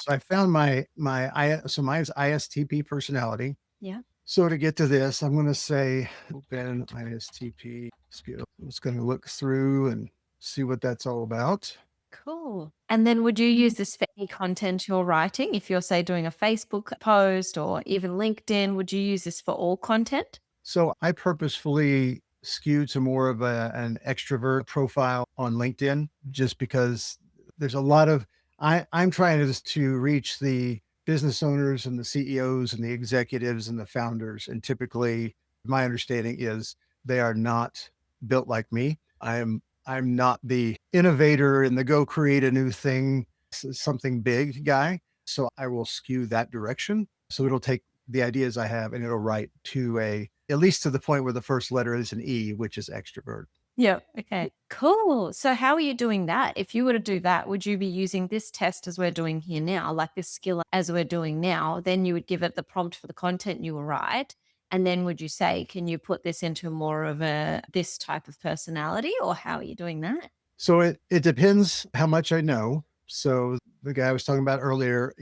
So I found so mine's ISTP personality. Yeah. So to get to this, I'm going to say open ISTP skill. I'm just going to look through and see what that's all about. Cool. And then would you use this for any content you're writing? If you're, say, doing a Facebook post or even LinkedIn, would you use this for all content? So I purposefully skew to more of an extrovert profile on LinkedIn just because there's a lot of I'm trying to reach the business owners and the CEOs and the executives and the founders. And typically my understanding is they are not built like me. I'm not the innovator and the go create a new thing, something big guy. So I will skew that direction. So it'll take the ideas I have and it'll write to at least to the point where the first letter is an E, which is extrovert. Yeah. Okay. Cool. So how are you doing that? If you were to do that, would you be using this test as we're doing here now, like this skill as we're doing now? Then you would give it the prompt for the content you will write. And then would you say, can you put this into more of a this type of personality, or how are you doing that? So it depends how much I know. So the guy I was talking about earlier,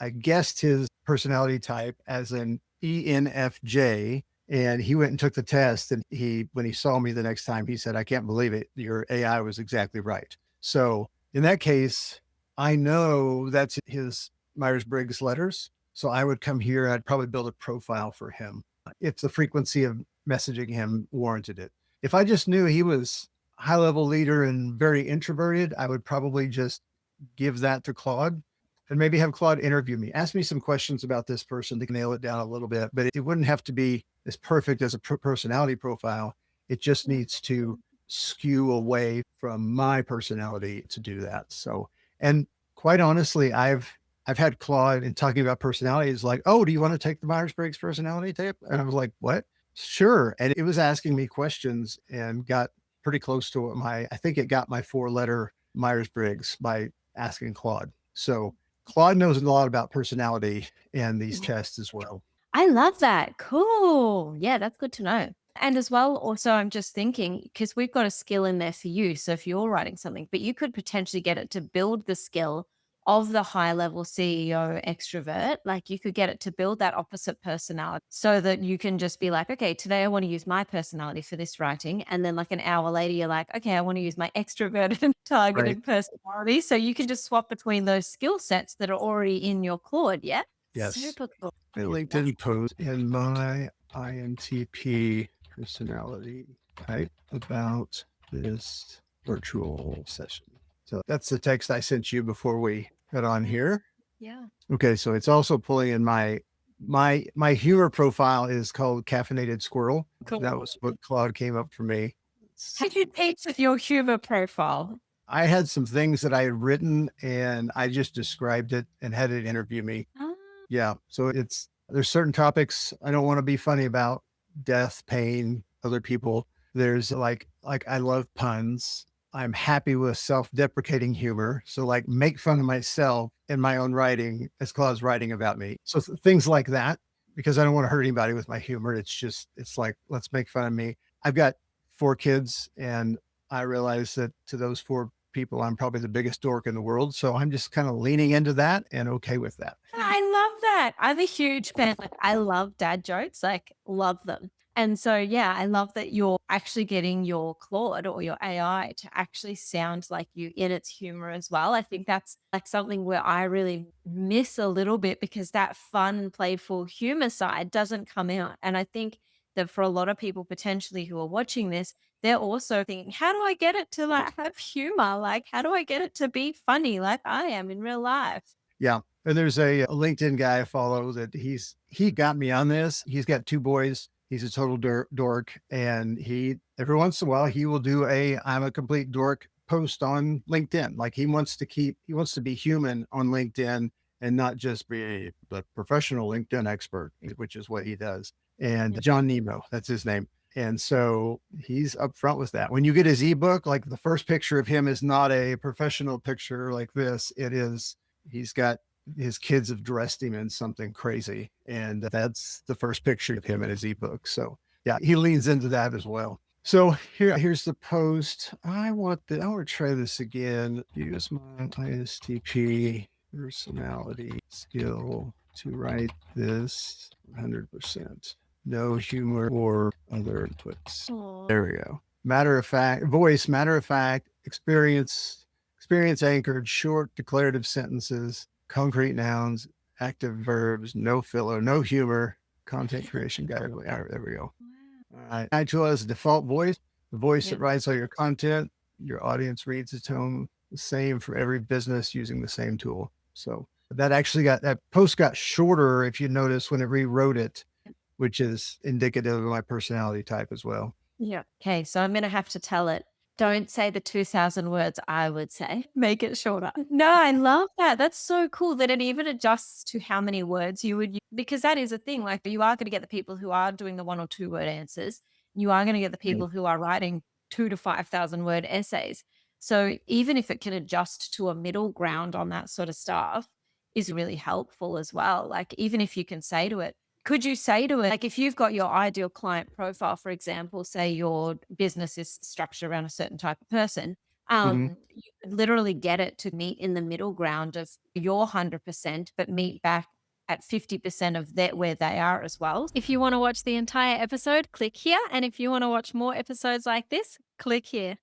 I guessed his personality type as an ENFJ. And he went and took the test. And when he saw me the next time, he said, I can't believe it. Your AI was exactly right. So in that case, I know that's his Myers Briggs letters. So I would come here, I'd probably build a profile for him if the frequency of messaging him warranted it. If I just knew he was high level leader and very introverted, I would probably just give that to Claude and maybe have Claude interview me. Ask me some questions about this person to nail it down a little bit, but it wouldn't have to be as perfect as a personality profile. It just needs to skew away from my personality to do that. So, and quite honestly, I've had Claude in talking about personalities like, oh, do you want to take the Myers Briggs personality tape? And I was like, what? Sure. And it was asking me questions and got pretty close to what I think it got my 4-letter Myers Briggs by asking Claude. So Claude knows a lot about personality and these tests as well. I love that. Cool. Yeah, that's good to know. And as well, also, I'm just thinking because we've got a skill in there for you. So if you're writing something, but you could potentially get it to build the skill of the high level CEO extrovert. Like you could get it to build that opposite personality so that you can just be like, okay, today I want to use my personality for this writing. And then like an hour later, you're like, okay, I want to use my extroverted and Right. targeted personality. So you can just swap between those skill sets that are already in your Claude. Yeah. Yes. Super cool. A LinkedIn post in my INTP personality type about this virtual session. So that's the text I sent you before we got on here. Yeah. Okay, so it's also pulling in my humor profile is called Caffeinated Squirrel. That Cool. was what Claude came up for me. Have you painted your humor profile? I had some things that I had written and I just described it and had it interview me. Ah, Yeah. So there's certain topics I don't want to be funny about: death, pain, other people. There's like I love puns. I'm happy with self-deprecating humor. So like make fun of myself in my own writing as Claude's writing about me. So things like that, because I don't want to hurt anybody with my humor. It's like, let's make fun of me. I've got 4 kids and I realize that to those 4 people, I'm probably the biggest dork in the world. So I'm just kind of leaning into that and okay with that. I love that. I'm a huge fan. Like, I love dad jokes, like, love them. And so, yeah, I love that you're actually getting your Claude or your AI to actually sound like you in its humor as well. I think that's like something where I really miss a little bit because that fun, playful humor side doesn't come out. And I think that for a lot of people potentially who are watching this, they're also thinking, how do I get it to like have humor? Like, how do I get it to be funny like I am in real life? Yeah. And there's a LinkedIn guy I follow that he got me on this. He's got 2 boys. He's a total dork. And every once in a while, he will do I'm a complete dork post on LinkedIn. Like he wants to be human on LinkedIn and not just be the professional LinkedIn expert, which is what he does. And John Nemo, that's his name. And so he's upfront with that. When you get his ebook, like the first picture of him is not a professional picture like this. He's got his kids have dressed him in something crazy. And that's the first picture of him in his ebook. So yeah, he leans into that as well. So here's the post. I want to try this again. Use my ISTP personality skill to write this 100%. No humor or other inputs. Aw. There we go. Matter of fact, voice, matter of fact, experience anchored, short declarative sentences, concrete nouns, active verbs, no filler, no humor, content creation guide. All right, there we go. Wow. All right. Actual as a default voice, the voice that Yep. writes all your content, your audience reads the tone the same for every business using the same tool. So that post got shorter if you notice when it rewrote it, which is indicative of my personality type as well. Yeah. Okay. So I'm going to have to tell it. Don't say the 2,000 words, I would say. Make it shorter. No, I love that. That's so cool that it even adjusts to how many words you would use. Because that is a thing. Like you are going to get the people who are doing the 1 or 2 word answers. You are going to get the Yeah. people who are writing 2 to 5,000 word essays. So even if it can adjust to a middle ground on that sort of stuff is really helpful as well. Like even if you can say to it, could you say to it, like if you've got your ideal client profile, for example, say your business is structured around a certain type of person, Mhm. you could literally get it to meet in the middle ground of your 100%, but meet back at 50% of where they are as well. If you want to watch the entire episode, click here. And if you want to watch more episodes like this, click here.